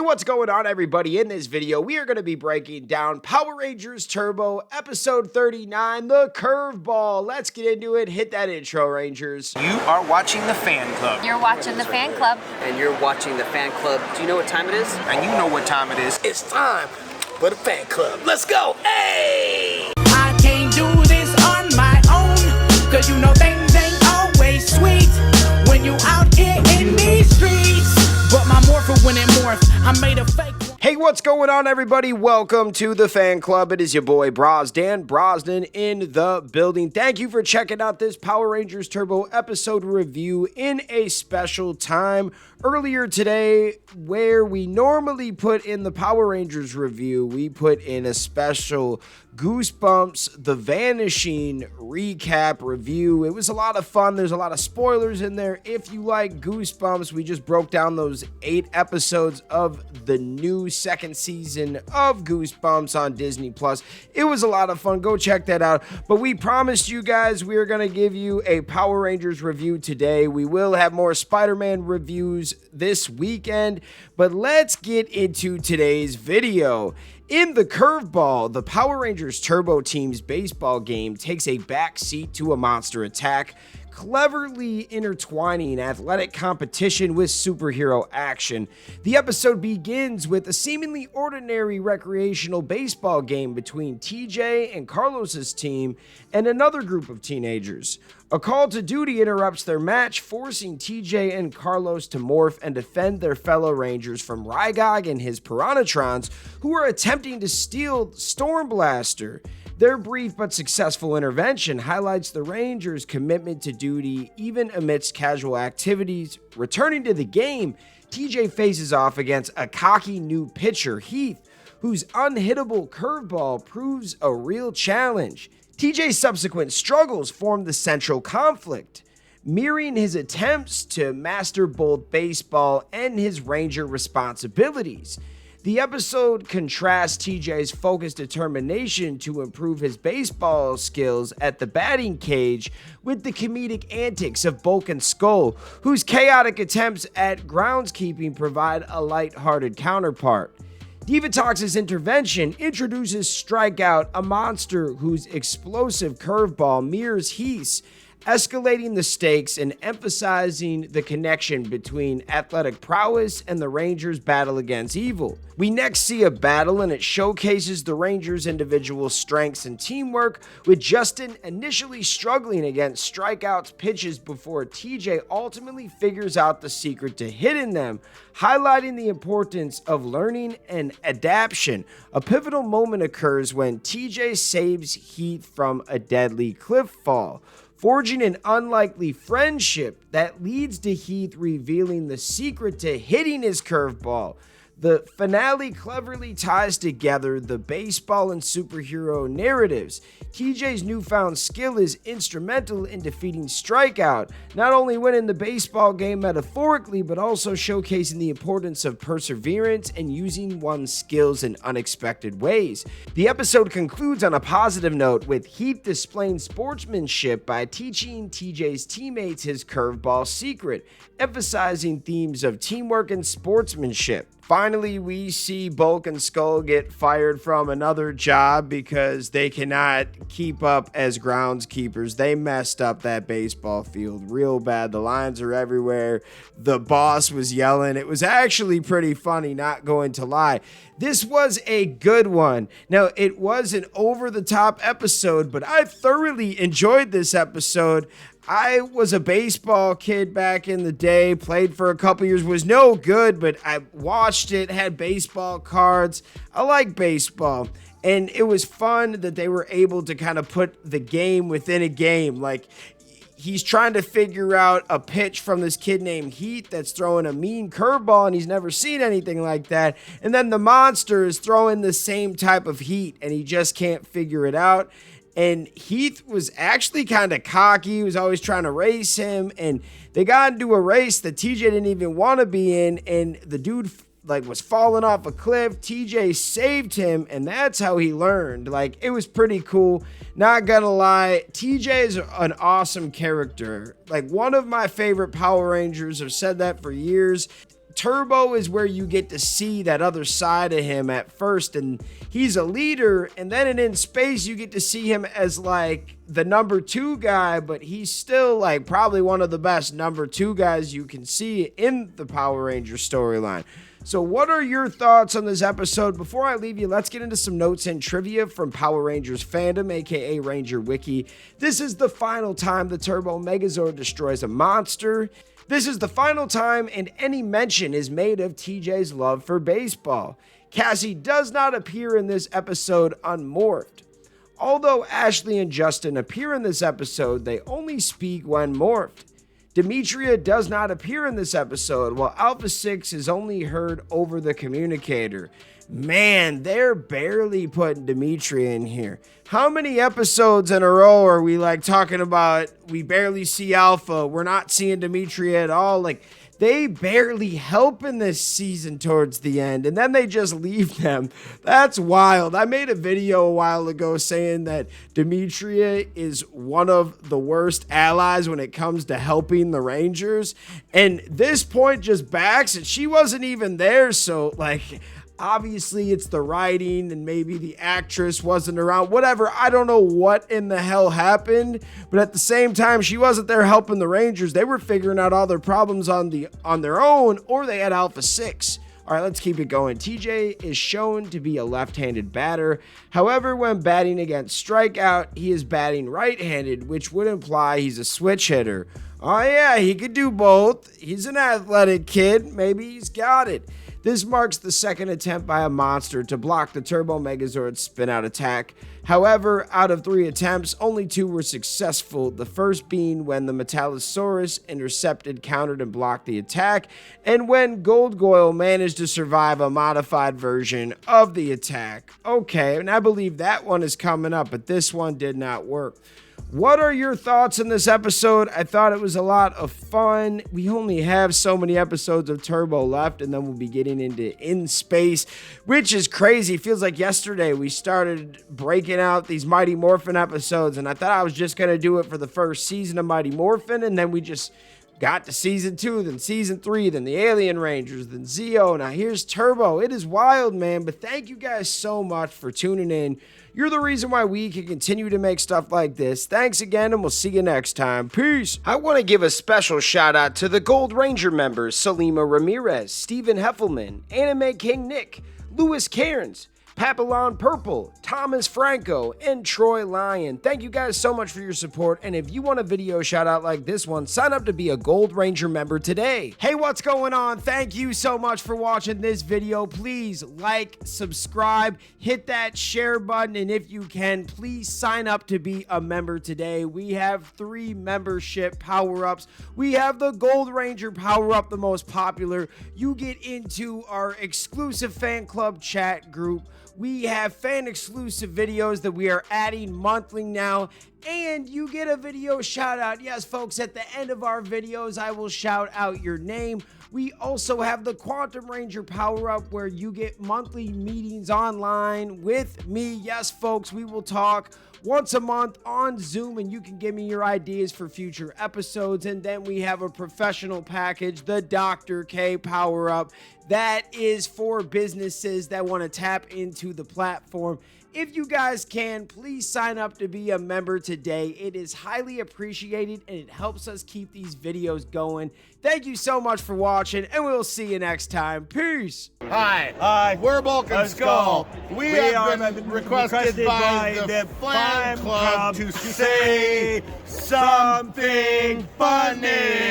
what's going on, everybody? In this video, we are going to be breaking down Power Rangers Turbo Episode 39, The Curveball. Let's get into it. Hit that intro, Rangers. You are watching the Fan Club. You're watching the Fan Club. And you're watching the Fan Club. Do you know what time it is? And you know what time it is. It's time for the Fan Club. Let's go. Hey! I can't do this on my own, cause you know things ain't always sweet when you out here in these streets. But my morpher when it morphed, I made a fake. Hey, what's going on, everybody? Welcome to the Fan Club. It is your boy Dan Brosnan in the building. Thank you for checking out this Power Rangers Turbo episode review in a special time. Earlier today, where we normally put in the Power Rangers review, we put in a special Goosebumps The Vanishing recap review. It was a lot of fun. There's a lot of spoilers in there. If you like Goosebumps, we just broke down those 8 episodes of the new second season of Goosebumps on Disney+. It was a lot of fun. Go check that out. But we promised you guys we are going to give you a Power Rangers review today. We will have more Spider-Man reviews this weekend, but let's get into today's video. In The Curveball, the Power Rangers Turbo team's baseball game takes a backseat to a monster attack, cleverly intertwining athletic competition with superhero action. The episode begins with a seemingly ordinary recreational baseball game between TJ and Carlos's team and another group of teenagers. A call to duty interrupts their match, forcing TJ and Carlos to morph and defend their fellow Rangers from Rygog and his Piranhatrons, who are attempting to steal Storm Blaster. Their brief but successful intervention highlights the Rangers' commitment to duty even amidst casual activities. Returning to the game, TJ faces off against a cocky new pitcher, Heath, whose unhittable curveball proves a real challenge. TJ's subsequent struggles form the central conflict, mirroring his attempts to master both baseball and his Ranger responsibilities. The episode contrasts TJ's focused determination to improve his baseball skills at the batting cage with the comedic antics of Bulk and Skull, whose chaotic attempts at groundskeeping provide a lighthearted counterpart. Divatox's intervention introduces Strikeout, a monster whose explosive curveball mirrors Heath's, escalating the stakes and emphasizing the connection between athletic prowess and the Rangers' battle against evil. We next see a battle, and it showcases the Rangers' individual strengths and teamwork, with Justin initially struggling against Strikeout's pitches before TJ ultimately figures out the secret to hitting them, highlighting the importance of learning and adaptation. A pivotal moment occurs when TJ saves Heath from a deadly cliff fall, forging an unlikely friendship that leads to Heath revealing the secret to hitting his curveball. The finale cleverly ties together the baseball and superhero narratives. TJ's newfound skill is instrumental in defeating Strikeout, not only winning the baseball game metaphorically, but also showcasing the importance of perseverance and using one's skills in unexpected ways. The episode concludes on a positive note, with Heath displaying sportsmanship by teaching TJ's teammates his curveball secret, emphasizing themes of teamwork and sportsmanship. Finally, we see Bulk and Skull get fired from another job because they cannot keep up as groundskeepers. They messed up that baseball field real bad. The lines are everywhere. The boss was yelling. It was actually pretty funny, not going to lie. This was a good one. Now, it was an over-the-top episode, but I thoroughly enjoyed this episode. I was a baseball kid back in the day, played for a couple years, was no good, but I watched it, had baseball cards. I like baseball. And it was fun that they were able to kind of put the game within a game. Like, he's trying to figure out a pitch from this kid named Heath that's throwing a mean curveball, and he's never seen anything like that. And then the monster is throwing the same type of heat, and he just can't figure it out. And Heath was actually kind of cocky. He was always trying to race him, and they got into a race that TJ didn't even want to be in, and the dude was falling off a cliff. TJ saved him, and that's how he learned. It was pretty cool. Not gonna lie, TJ is an awesome character. One of my favorite Power Rangers. I've said that for years. Turbo is where you get to see that other side of him at first, and he's a leader, and then in Space you get to see him as like the number 2 guy, but he's still like probably one of the best number 2 guys you can see in the Power Rangers storyline. So what are your thoughts on this episode? Before I leave you, let's get into some notes and trivia from Power Rangers fandom, aka Ranger Wiki. This is the final time the Turbo Megazord destroys a monster. This is the final time and any mention is made of TJ's love for baseball. Cassie does not appear in this episode unmorphed. Although Ashley and Justin appear in this episode, they only speak when morphed. Demetria does not appear in this episode, while Alpha 6 is only heard over the communicator. Man, they're barely putting Demetria in here. How many episodes in a row are we like talking about we barely see Alpha, we're not seeing Demetria at all? Like, they barely help in this season towards the end, and then they just leave them. That's wild. I made a video a while ago saying that Demetria is one of the worst allies when it comes to helping the Rangers, and this point just backs it. She wasn't even there, so like, obviously it's the writing and maybe the actress wasn't around, whatever. I don't know what in the hell happened, but at the same time, she wasn't there helping the Rangers. They were figuring out all their problems on their own, or they had Alpha 6. All right, let's keep it going. TJ is shown to be a left-handed batter. However, when batting against strikeout, he is batting right-handed, which would imply he's a switch hitter. Oh yeah, he could do both. He's an athletic kid. Maybe he's got it. This marks the second attempt by a monster to block the Turbo Megazord's spin-out attack. However, out of 3 attempts, only 2 were successful, the first being when the Metallosaurus intercepted, countered, and blocked the attack, and when Goldgoyle managed to survive a modified version of the attack. Okay, and I believe that one is coming up, but this one did not work. What are your thoughts on this episode? I thought it was a lot of fun. We only have so many episodes of Turbo left, and then we'll be getting into In Space, which is crazy. It feels like yesterday we started breaking out these Mighty Morphin episodes, and I thought I was just going to do it for the first season of Mighty Morphin, and then we just got to season 2, then season 3, then the Alien Rangers, then Zeo. Now here's Turbo. It is wild, man, but thank you guys so much for tuning in. You're the reason why we can continue to make stuff like this. Thanks again, and we'll see you next time. Peace. I want to give a special shout out to the Gold Ranger members, Salima Ramirez, Stephen Heffelman, Anime King Nick, Louis Cairns, Papillon Purple, Thomas Franco, and Troy Lyon. Thank you guys so much for your support, and if you want a video shout out like this one, sign up to be a Gold Ranger member today. Hey, what's going on? Thank you so much for watching this video. Please like, subscribe, hit that share button, and if you can, please sign up to be a member today. We have 3 membership power-ups. We have the Gold Ranger power-up, the most popular. You get into our exclusive fan club chat group. We have fan-exclusive videos that we are adding monthly now, and you get a video shout-out. Yes, folks, at the end of our videos, I will shout out your name. We also have the Quantum Ranger power-up, where you get monthly meetings online with me. Yes, folks, we will talk once a month on Zoom, and you can give me your ideas for future episodes. And then we have a professional package, the Dr. K power-up. That is for businesses that want to tap into the platform. If you guys can, please sign up to be a member today. It is highly appreciated, and it helps us keep these videos going. Thank you so much for watching, and we'll see you next time. Peace. Hi, we're Bulk and Skull. We have been requested by the fan club to say something funny.